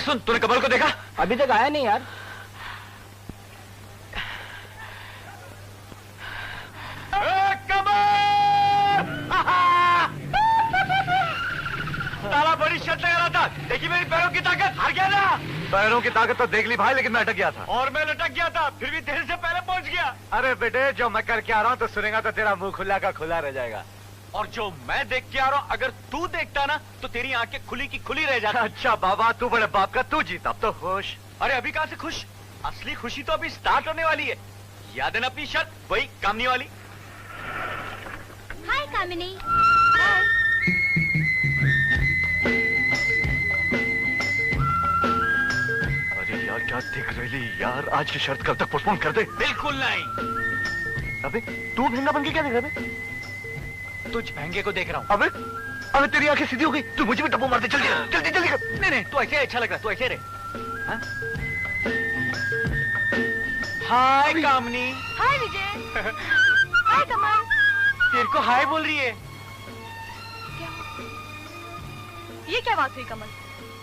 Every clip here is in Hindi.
सुन, तूने कमल को देखा? अभी तक आया नहीं यार। ताला बड़ी शर्त लगा रहा था, देखी मेरी पैरों की ताकत, हार गया ना। पैरों की ताकत तो देख ली भाई, लेकिन मैं अटक गया था। और मैं लटक गया था, फिर भी देर से पहले पहुंच गया। अरे बेटे, जो मैं करके आ रहा हूँ तो सुनेगा तो तेरा मुंह खुला का खुला रह जाएगा। और जो मैं देख के आ रहा हूँ, अगर तू देखता ना तो तेरी आंखें खुली की खुली रह जाती। अच्छा बाबा, तू बड़े बाप का, तू जीता, अब तो खुश। अरे अभी कहाँ से खुश, असली खुशी तो अभी स्टार्ट होने वाली है। याद है ना अपनी शर्त, वही कामनी वाली। हाय कामिनी। अरे यार क्या दिख रही यार, आज की शर्त कल तक पोस्टपोन कर दे। बिल्कुल नहीं। अबे तू महंगा बन के क्या देख रहा है? तुझ महंगे को देख रहा हूँ। अबे अबे तेरी आंखें सीधी हो गई, तू मुझे भी टप्पू मार दे, जल्दी जल्दी जल्दी कर। नहीं नहीं, तू ऐसे अच्छा लग रहा है, तू ऐसे रहे। हाय कामनी। हाय विजय। हाय कमल। तेरे को हाय बोल रही है। ये क्या बात हुई कमल?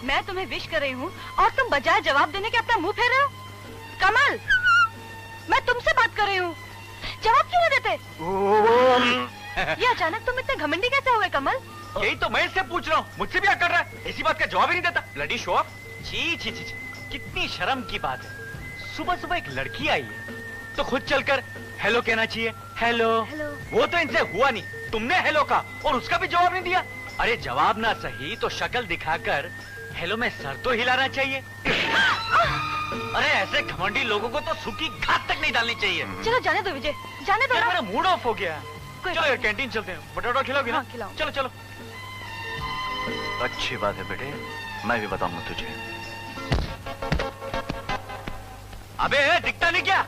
मैं तुम्हें विश कर रही हूँ और तुम बजाय जवाब देने के अपना मुंह फेर रहे हो। कमल, मैं तुमसे बात कर रही हूँ, जवाब क्यों नहीं देते? ये अचानक तुम इतने घमंडी कैसे हुए कमल? यही तो मैं इससे पूछ रहा हूँ, मुझसे भी आकर रहा है, ऐसी बात का जवाब ही नहीं देता। Bloody show off. छी छी छी, कितनी शर्म की बात है। सुबह सुबह एक लड़की आई है तो खुद चलकर हेलो कहना चाहिए। हेलो। वो तो इनसे हुआ नहीं, तुमने हेलो कहा और उसका भी जवाब नहीं दिया। अरे जवाब ना सही तो शक्ल दिखाकर हेलो में सर तो हिलाना चाहिए। अरे ऐसे घमंडी लोगों को तो सूखी घास तक नहीं डालनी चाहिए। चलो जाने दो विजय, जाने दो। मेरा मूड ऑफ हो गया। चलो यार कैंटीन चलते हैं, बटाटा खिलाओगी ना? खिलाओ। चलो चलो। अच्छी बात है बेटे, मैं भी बताऊंगा तुझे। अबे दिखता नहीं क्या?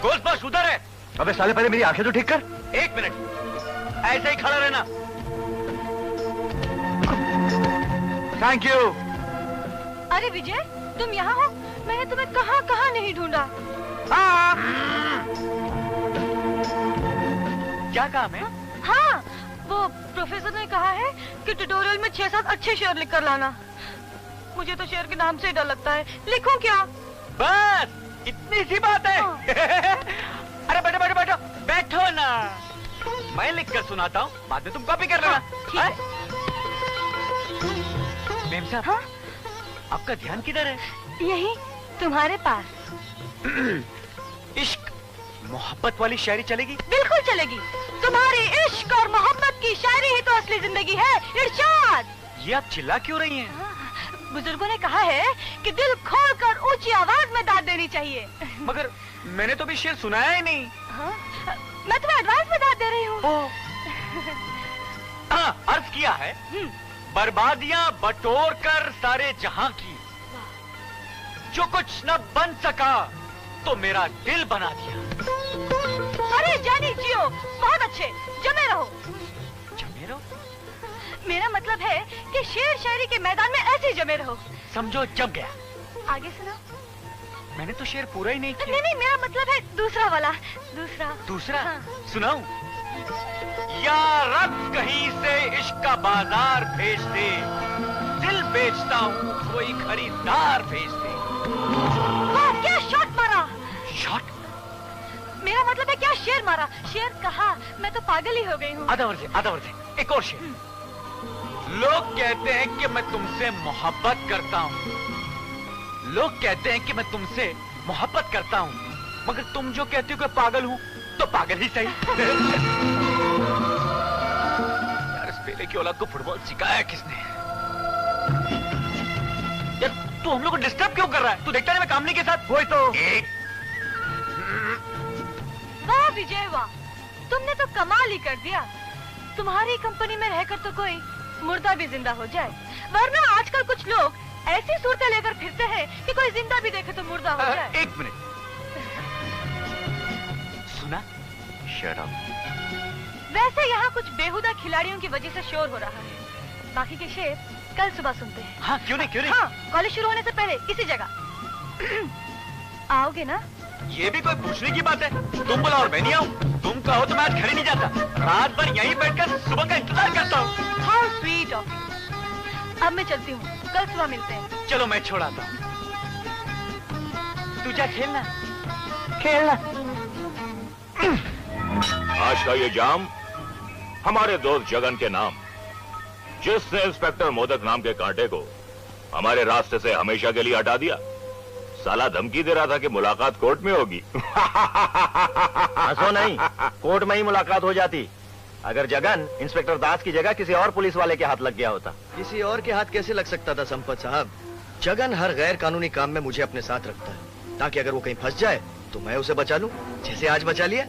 गोश्त बस उधर है। अबे साले पहले मेरी आंखें तो ठीक कर। एक मिनट, ऐसे ही खड़ा रहना। Thank you. अरे विजय, तुम यहाँ हो? मैंने तुम्हें कहाँ कहाँ नहीं ढूंढा। क्या काम है? हाँ, वो प्रोफेसर ने कहा है कि ट्यूटोरियल में 6-7 अच्छे शेर लिख कर लाना। मुझे तो शेर के नाम से डर लगता है, लिखूं क्या? बस इतनी सी बात है। अरे बैठो बैठो बैठो बैठो ना, मैं लिख कर सुनाता हूँ, बाद में तुम कॉपी कर लेना। ठीक है। मेम साहब, हाँ? आपका ध्यान किधर है? यही तुम्हारे पास। इश्क मोहब्बत वाली शायरी चलेगी? बिल्कुल चलेगी। तुम्हारी इश्क और मोहब्बत की शायरी ही तो असली जिंदगी है। इरशाद। ये आप चिल्ला क्यों रही हैं? बुजुर्गों ने कहा है कि दिल खोलकर ऊंची आवाज में दाद देनी चाहिए। मगर मैंने तो भी शेर सुनाया ही नहीं। हाँ? मैं तुम्हें एडवांस में दाद दे रही हूँ। हाँ, अर्ज किया है, बर्बादियां बटोर कर सारे जहां की, जो कुछ न बन सका तो मेरा दिल बना दिया। अरे जानी जियो, बहुत अच्छे, जमे रहो। जमे रहो? मेरा मतलब है कि शेर शायरी के मैदान में ऐसे ही जमे रहो। समझो जम गया। आगे सुनो। मैंने तो शेर पूरा ही नहीं किया। नहीं, मेरा मतलब है दूसरा वाला। दूसरा? हाँ। सुनाऊं? हाँ। या रब कहीं से इश्क का बाजार भेज दे, दिल बेचता हूँ कोई खरीदार भेज दे। वाह, क्या शॉट मारा! शॉट? मेरा मतलब है क्या शेर मारा। शेर कहा, मैं तो पागल ही हो गई हूँ। आधा वर्ष है, एक और शेर। लोग कहते हैं कि मैं तुमसे मोहब्बत करता हूँ, लोग कहते हैं कि मैं तुमसे मोहब्बत करता हूँ, मगर तुम जो कहती हो कि पागल हूँ तो पागल ही सही। यार इस पेले की औलाद को फुटबॉल सिखाया किसने? यार तू हम लोग को डिस्टर्ब क्यों कर रहा है? तू देखता नहीं मैं कामनी के साथ? वही तो। वाह विजय वाह, तुमने तो कमाल ही कर दिया। तुम्हारी कंपनी में रहकर तो कोई मुर्दा भी जिंदा हो जाए, वरना आजकल कुछ लोग ऐसी सूरतें लेकर फिरते हैं कि कोई जिंदा भी देखे तो मुर्दा हो जाए। एक मिनट, सुना? Shut up. वैसे यहाँ कुछ बेहुदा खिलाड़ियों की वजह से शोर हो रहा है, बाकी के शेर कल सुबह सुनते हैं। हाँ क्यों नहीं? हाँ, कॉलेज शुरू होने से पहले इसी जगह। आओगे ना? ये भी कोई पूछने की बात है? तुम बुलाओ और मैं नहीं आऊँ? तुम कहो तो मैं आज घर ही नहीं जाता, रात भर यहीं बैठकर सुबह का इंतजार करता हूँ। How sweet of you. अब मैं चलती हूँ, कल सुबह मिलते हैं। चलो मैं छोड़ाता हूँ। तू जा खेलना खेलना। आज का ये जाम हमारे दोस्त जगन के नाम, जिसने इंस्पेक्टर मोदक नाम के कांटे को हमारे रास्ते से हमेशा के लिए हटा दिया। साला धमकी दे रहा था कि मुलाकात कोर्ट में होगी। हंसो नहीं, कोर्ट में ही मुलाकात हो जाती अगर जगन इंस्पेक्टर दास की जगह किसी और पुलिस वाले के हाथ लग गया होता। किसी और के हाथ कैसे लग सकता था संपत साहब? जगन हर गैर कानूनी काम में मुझे अपने साथ रखता है, ताकि अगर वो कहीं फंस जाए तो मैं उसे बचा लूं, जैसे आज बचा लिया।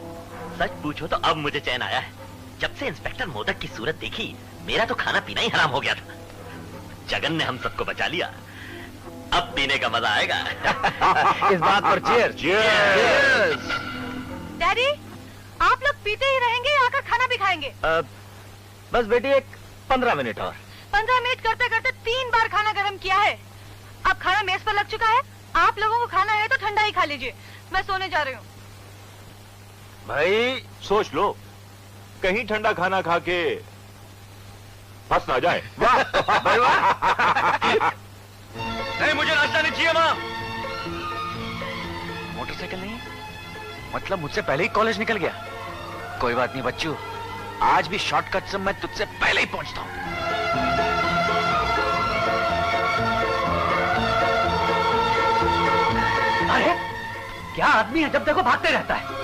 सच पूछो तो अब मुझे चैन आया है। जब से इंस्पेक्टर मोदक की सूरत देखी, मेरा तो खाना पीना ही हराम हो गया था। जगन ने हम सबको बचा लिया, अब पीने का मजा आएगा। इस बात पर चीयर्स। डैडी, आप लोग पीते ही रहेंगे या आकर खाना भी खाएंगे? बस बेटी एक 15 मिनट और। 15 मिनट करते करते 3 बार खाना गर्म किया है। अब खाना मेज पर लग चुका है। आप लोगों को खाना है तो ठंडा ही खा लीजिए। मैं सोने जा रही हूँ। भाई सोच लो, कहीं ठंडा खाना खा के फंस ना जाए। वाह भाई वाह। नहीं, मुझे नाश्ता नहीं चाहिए माँ। मोटरसाइकिल नहीं है? मतलब मुझसे पहले ही कॉलेज निकल गया। कोई बात नहीं बच्चू, आज भी शॉर्टकट से मैं तुझसे पहले ही पहुंचता हूँ। अरे क्या आदमी है, जब देखो भागते रहता है।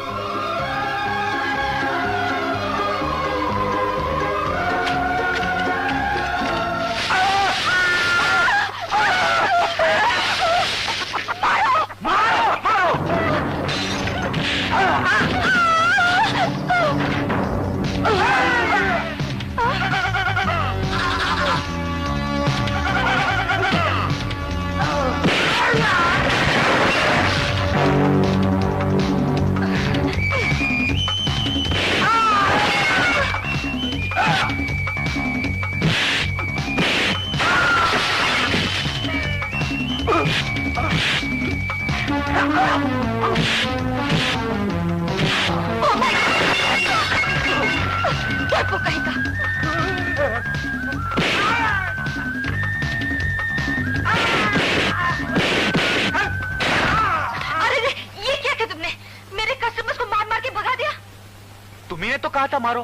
तुम्ही ने तो कहा था मारो।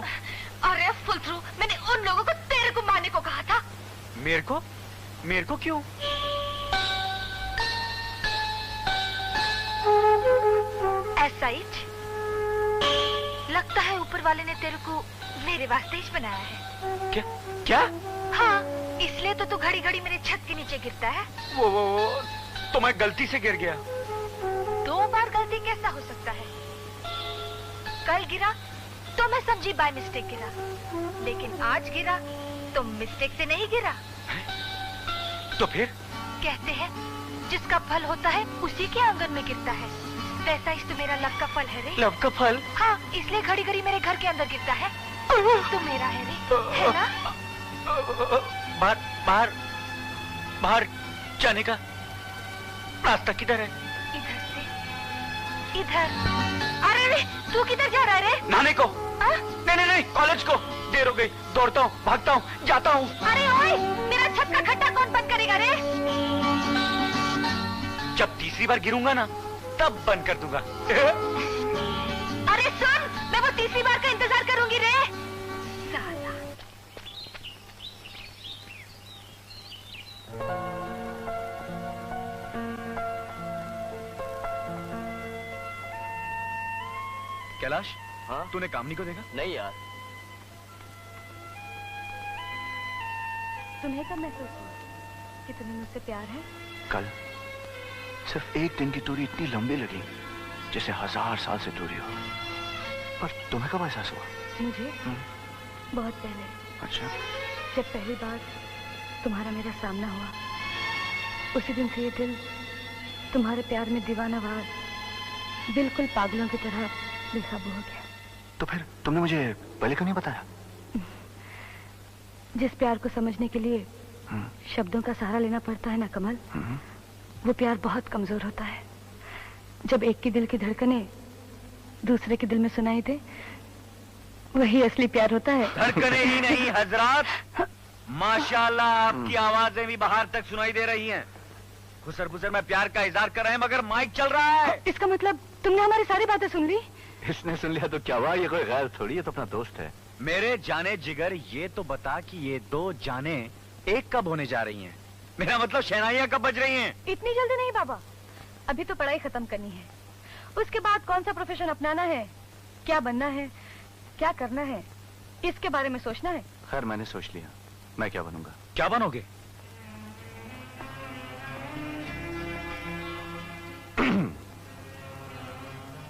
अरे फुल थ्रू, मैंने उन लोगों को तेरे को मारने को कहा था। मेरे को क्यों? ऐसा ही लगता है ऊपर वाले ने तेरे को मेरे वास्ते ही बनाया है। क्या? हाँ, इसलिए तो घड़ी घड़ी मेरे छत के नीचे गिरता है। वो तो मैं गलती से गिर गया। 2 बार गलती कैसा हो सकता है? कल गिरा तो मैं समझी बाय मिस्टेक गिरा, लेकिन आज गिरा तो मिस्टेक से नहीं गिरा। तो फिर? कहते हैं जिसका फल होता है उसी के आंगन में गिरता है। वैसा ही तो मेरा लव का फल है रे। लव का फल? हाँ, इसलिए घड़ी घड़ी मेरे घर के अंदर गिरता है। तो मेरा है रे, है ना? बाहर जाने का रास्ता किधर है? इधर से इधर। अरे रे, तू किधर जा रहा है रे? नाने को। नहीं, कॉलेज को। देर हो गई, दौड़ता हूँ, भागता हूँ, जाता हूँ। अरे ओए, मेरा छत का खड्डा कौन बंद करेगा रे? जब तीसरी बार गिरूंगा ना, तब बंद कर दूंगा। अरे सुन, मैं वो तीसरी बार का इंतजार करूंगी रे। साला। कैलाश, हाँ? तूने कामनी को देखा? नहीं यार। तुम्हें कब महसूस हुआ कि तुम्हें मुझसे प्यार है? कल सिर्फ एक दिन की दूरी इतनी लंबी लगी जैसे 1000 साल से दूरी हो। पर तुम्हें कब एहसास हुआ? मुझे बहुत पहले। अच्छा। जब पहली बार तुम्हारा मेरा सामना हुआ, उसी दिन से ये दिल तुम्हारे प्यार में दीवानावार, बिल्कुल पागलों की तरह बेकाबू हो गया। तो फिर तुमने मुझे पहले क्यों नहीं बताया? जिस प्यार को समझने के लिए शब्दों का सहारा लेना पड़ता है ना कमल, वो प्यार बहुत कमजोर होता है। जब एक की दिल की धड़कने दूसरे के दिल में सुनाई दे, वही असली प्यार होता है। धड़कने ही नहीं हजरात, माशाल्लाह आपकी आवाजें भी बाहर तक सुनाई दे रही हैं। खुसर बुसर में प्यार का इजहार कर रहे हैं मगर माइक चल रहा है। इसका मतलब तुमने हमारी सारी बातें सुन ली? इसने सुन लिया तो क्या हुआ, ये कोई गैर थोड़ी है, तो अपना दोस्त है। मेरे जाने जिगर ये तो बता कि ये दो जाने एक कब होने जा रही हैं? मेरा मतलब शहनाइयां कब बज रही हैं? इतनी जल्दी नहीं बाबा, अभी तो पढ़ाई खत्म करनी है। उसके बाद कौन सा प्रोफेशन अपनाना है, क्या बनना है, क्या करना है, इसके बारे में सोचना है। खैर मैंने सोच लिया, मैं क्या बनूंगा। क्या बनोगे?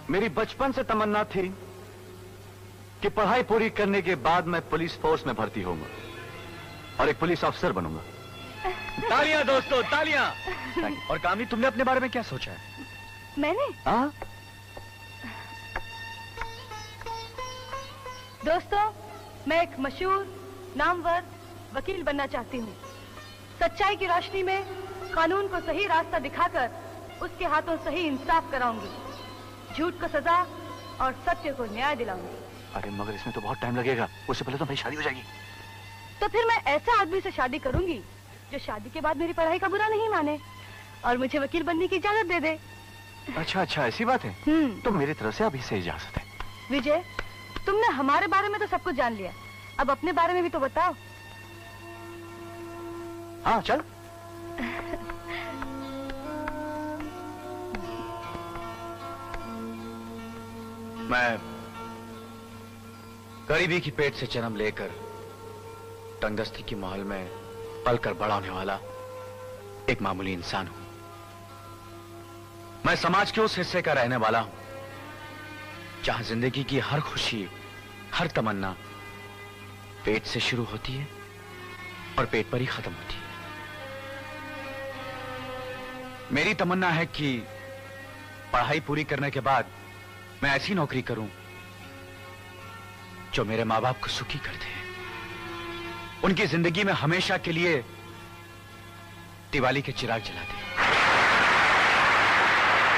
मेरी बचपन से तमन्ना थी कि पढ़ाई पूरी करने के बाद मैं पुलिस फोर्स में भर्ती होऊंगा और एक पुलिस ऑफिसर बनूंगा। तालियां दोस्तों, तालियां। और कामी, तुमने अपने बारे में क्या सोचा है? मैंने? हाँ? दोस्तों, मैं एक मशहूर नामवर वकील बनना चाहती हूँ। सच्चाई की रोशनी में कानून को सही रास्ता दिखाकर उसके हाथों सही इंसाफ कराऊंगी, झूठ को सजा और सत्य को न्याय दिलाऊंगी। अरे मगर इसमें तो बहुत टाइम लगेगा, उससे पहले तो मेरी शादी हो जाएगी। तो फिर मैं ऐसे आदमी से शादी करूंगी जो शादी के बाद मेरी पढ़ाई का बुरा नहीं माने और मुझे वकील बनने की इजाजत दे दे। अच्छा अच्छा, ऐसी बात है। तो मेरी तरफ से अभी से इजाजत है। विजय, तुमने हमारे बारे में तो सब कुछ जान लिया, अब अपने बारे में भी तो बताओ। हाँ चल। मैं गरीबी की पेट से जन्म लेकर तंगदस्ती की माहौल में पलकर बड़ा होने वाला एक मामूली इंसान हूं। मैं समाज के उस हिस्से का रहने वाला हूं जहां जिंदगी की हर खुशी, हर तमन्ना पेट से शुरू होती है और पेट पर ही खत्म होती है। मेरी तमन्ना है कि पढ़ाई पूरी करने के बाद मैं ऐसी नौकरी करूं जो मेरे माँ बाप को सुखी कर दे, उनकी जिंदगी में हमेशा के लिए दिवाली के चिराग जला दे।